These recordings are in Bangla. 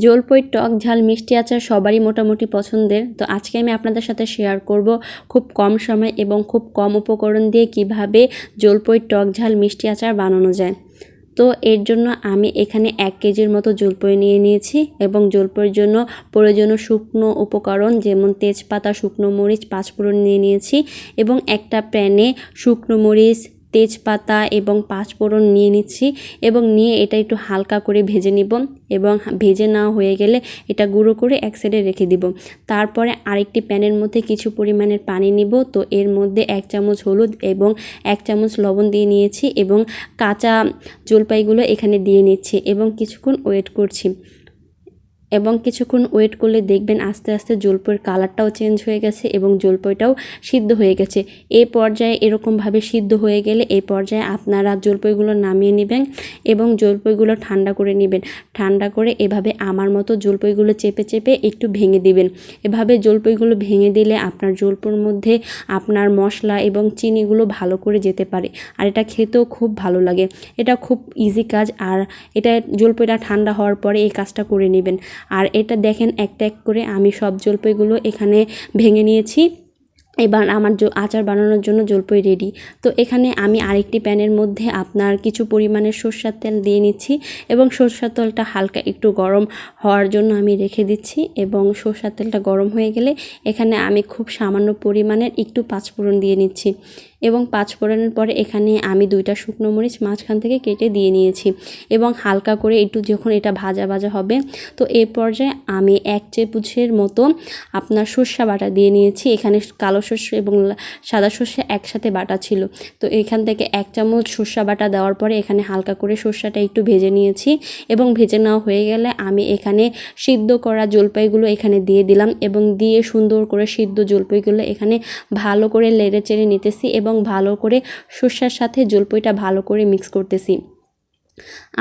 জলপাই টক ঝাল মিষ্টি আচার সবারই মোটামুটি পছন্দের। তো আজকে আমি আপনাদের সাথে শেয়ার করব খুব কম সময় এবং খুব কম উপকরণ দিয়ে কিভাবে জলপাই টক ঝাল মিষ্টি আচার বানানো যায়। তো এর জন্য আমি এখানে 1 কেজির মতো জলপাই নিয়ে নিয়েছি এবং জলপাইয়ের জন্য প্রয়োজনীয় শুকনো উপকরণ যেমন তেজপাতা, শুকনো মরিচ, পাঁচফোড়ন নিয়ে নিয়েছি এবং একটা প্যানে শুকনো মরিচ, তেজপাতা এবং পাঁচফোড়ন নিয়ে নিচ্ছি এবং নিয়ে এটা একটু হালকা করে ভেজে নিব এবং ভেজে নেওয়া হয়ে গেলে এটা গুঁড়ো করে এক সাইডে রেখে দিব। তারপরে আরেকটি প্যানের মধ্যে কিছু পরিমাণের পানি নিব। তো এর মধ্যে 1 চামচ হলুদ এবং 1 চামচ লবণ দিয়ে নিয়েছি এবং কাঁচা জলপাইগুলো এখানে দিয়ে নিচ্ছি এবং কিছুক্ষণ ওয়েট করছি। এবং কিছুক্ষণ ওয়েট করলে দেখবেন আস্তে আস্তে জলপাইয়ের কালারটাও চেঞ্জ হয়ে গেছে এবং জলপাইটাও সিদ্ধ হয়ে গেছে। এই পর্যায়ে এরকমভাবে সিদ্ধ হয়ে গেলে এই পর্যায়ে আপনারা জলপাইগুলো নামিয়ে নেবেন এবং জলপাইগুলো ঠান্ডা করে নেবেন। ঠান্ডা করে এভাবে আমার মতো জলপাইগুলো চেপে চেপে একটু ভেঙে দিবেন। এভাবে জলপাইগুলো ভেঙে দিলে আপনার জলপাইয়ের মধ্যে আপনার মশলা এবং চিনিগুলো ভালো করে যেতে পারে আর এটা খেতেও খুব ভালো লাগে। এটা খুব ইজি কাজ আর এটা জলপাইটা ঠান্ডা হওয়ার পরে এই কাজটা করে নেবেন। আর এটা দেখেন একটা এক করে আমি সব জলপাইগুলো এখানে ভেঙে নিয়েছি। এবার আমার আচার বানানোর জন্য জলপাই রেডি। তো এখানে আমি আরেকটি প্যানের মধ্যে আপনার কিছু পরিমাণের সরষের তেল দিয়ে নিচ্ছি এবং সরষের তেলটা হালকা একটু গরম হওয়ার জন্য আমি রেখে দিচ্ছি এবং সরষের তেলটা গরম হয়ে গেলে এখানে আমি খুব সামান্য পরিমাণের একটু পাঁচফোড়ন দিয়ে নিচ্ছি এবং পাঁচফোড়নের পরে এখানে আমি 2টা শুকনো মরিচ মাঝখান থেকে কেটে দিয়ে নিয়েছি এবং হালকা করে একটু যখন এটা ভাজা ভাজা হবে তো এই পর্যায়ে আমি 1 চামচের মতো আপনার সরষে বাটা দিয়ে নিয়েছি। এখানে কালো সরষে এবং সাদা সরষে একসাথে বাটা ছিল। তো এখান থেকে 1 চামচ সরষে বাটা দেওয়ার পরে এখানে হালকা করে সরষেটা একটু ভেজে নিয়েছি এবং ভেজে নেওয়া হয়ে গেলে আমি এখানে সিদ্ধ করা জলপাইগুলো এখানে দিয়ে দিলাম এবং দিয়ে সুন্দর করে সিদ্ধ জলপাইগুলো এখানে ভালো করে নেড়ে চেড়ে নিতেছি এবং ভালো করে সরষের সাথে জলপাইটা ভালো করে মিক্স করতেছি।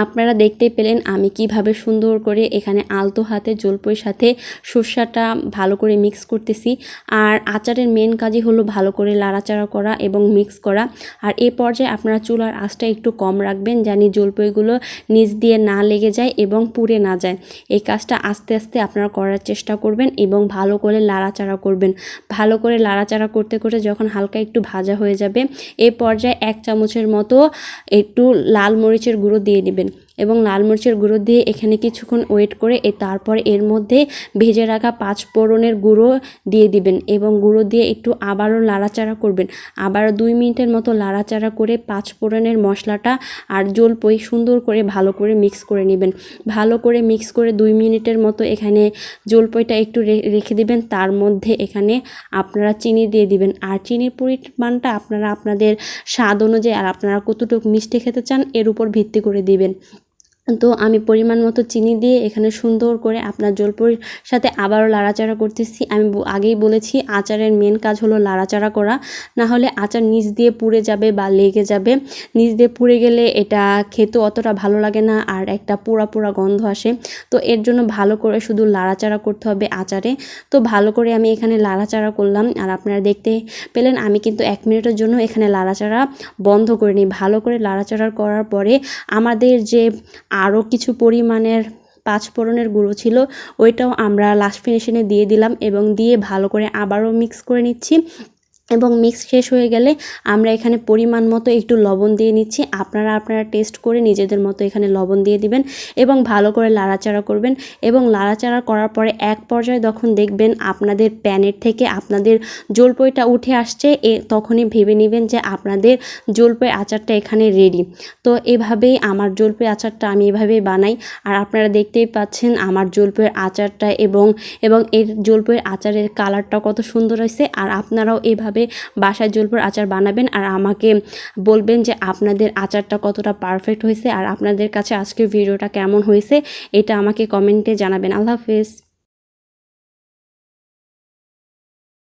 আপনারা দেখতেই পেলেন আমি কিভাবে সুন্দর করে এখানে আলতো হাতে জলপাইয়ের সাথে সরষেটা ভালো করে মিক্স করতেছি। আর আচারের মেন কাজই হলো ভালো করে লাড়াচাড়া করা এবং মিক্স করা। আর এই পর্যায়ে আপনারা চুলার আঁচটা একটু কম রাখবেন জানি জলপাইগুলো নিচ দিয়ে না লেগে যায় এবং পুড়ে না যায়। এই কাজটা আস্তে আস্তে আপনারা করার চেষ্টা করবেন এবং ভালো করে লাড়াচাড়া করবেন। ভালো করে লাড়াচাড়া করতে করতে যখন হালকা একটু ভাজা হয়ে যাবে এই পর্যায়ে 1 চামচের মতো একটু লাল মরিচের গুঁড়ো দিয়ে নেবেন এবং লাল মরিচের গুঁড়ো দিয়ে এখানে কিছুক্ষণ ওয়েট করে তারপর এর মধ্যে ভেজে রাখা পাঁচফোড়নের গুঁড়ো দিয়ে দিবেন এবং গুঁড়ো দিয়ে একটু আবারও লাড়াচাড়া করবেন। আবারও 2 মিনিটের মতো লাড়াচাড়া করে পাঁচফোড়নের মশলাটা আর জলপাই সুন্দর করে ভালো করে মিক্স করে নেবেন। ভালো করে মিক্স করে 2 মিনিটের মতো এখানে জলপাইটা একটু রেখে দিবেন। তার মধ্যে এখানে আপনারা চিনি দিয়ে দিবেন আর চিনির পরিমাণটা আপনারা আপনাদের স্বাদ অনুযায়ী আর আপনারা কতটুকু মিষ্টি খেতে চান এর উপর ভিত্তি করে দিবেন। তো আমি পরিমাণ মতো চিনি দিয়ে এখানে সুন্দর করে আপনার জলপাইয়ের সাথে আবারও লাড়াচাড়া করতেছি। আমি আগেই বলেছি আচারের মেন কাজ হলো লাড়াচাড়া করা, না হলে আচার নিচ দিয়ে পুড়ে যাবে বা লেগে যাবে। নিচ দিয়ে পুড়ে গেলে এটা খেতে অতটা ভালো লাগে না আর একটা পোড়া পোড়া গন্ধ আসে। তো এর জন্য ভালো করে শুধু লাড়াচাড়া করতে হবে আচারে। তো ভালো করে আমি এখানে লাড়াচাড়া করলাম আর আপনারা দেখতে পেলেন আমি কিন্তু 1 মিনিটের জন্য এখানে লাড়াচাড়া বন্ধ করে নিই। ভালো করে লাড়াচাড়া করার পরে আমাদের যে আরও কিছু পরিমাণের পাঁচফোড়নের গুঁড়ো ছিল ওইটাও আমরা লাস্ট ফিনিশিংয়ে দিয়ে দিলাম এবং দিয়ে ভালো করে আবারও মিক্স করে নিচ্ছি এবং মিক্স শেষ হয়ে গেলে আমরা এখানে পরিমাণ মতো একটু লবণ দিয়ে নিচ্ছি। আপনারা টেস্ট করে নিজেদের মতো এখানে লবণ দিয়ে দিবেন এবং ভালো করে লাড়াচাড়া করবেন এবং লাড়াচাড়া করার পরে এক পর্যায়ে যখন দেখবেন আপনাদের প্যানের থেকে আপনাদের জলপাইটা উঠে আসছে তখনই ভেবে নেবেন যে আপনাদের জলপাই আচারটা এখানে রেডি। তো এভাবেই আমার জলপাই আচারটা আমি এভাবেই বানাই আর আপনারা দেখতেই পাচ্ছেন আমার জলপাইয়ের আচারটা এবং এর জলপাইয়ের আচারের কালারটা কত সুন্দর হয়েছে। আর আপনারাও এভাবে বাসায় জলপাইয়ের আচার বানাবেন আর আমাকে বলবেন যে আপনাদের আচারটা কতটা পারফেক্ট হয়েছে আর আপনাদের কাছে আজকের ভিডিওটা কেমন হয়েছে এটা আমাকে কমেন্টে জানাবেন। আল্লাহ হাফেজ।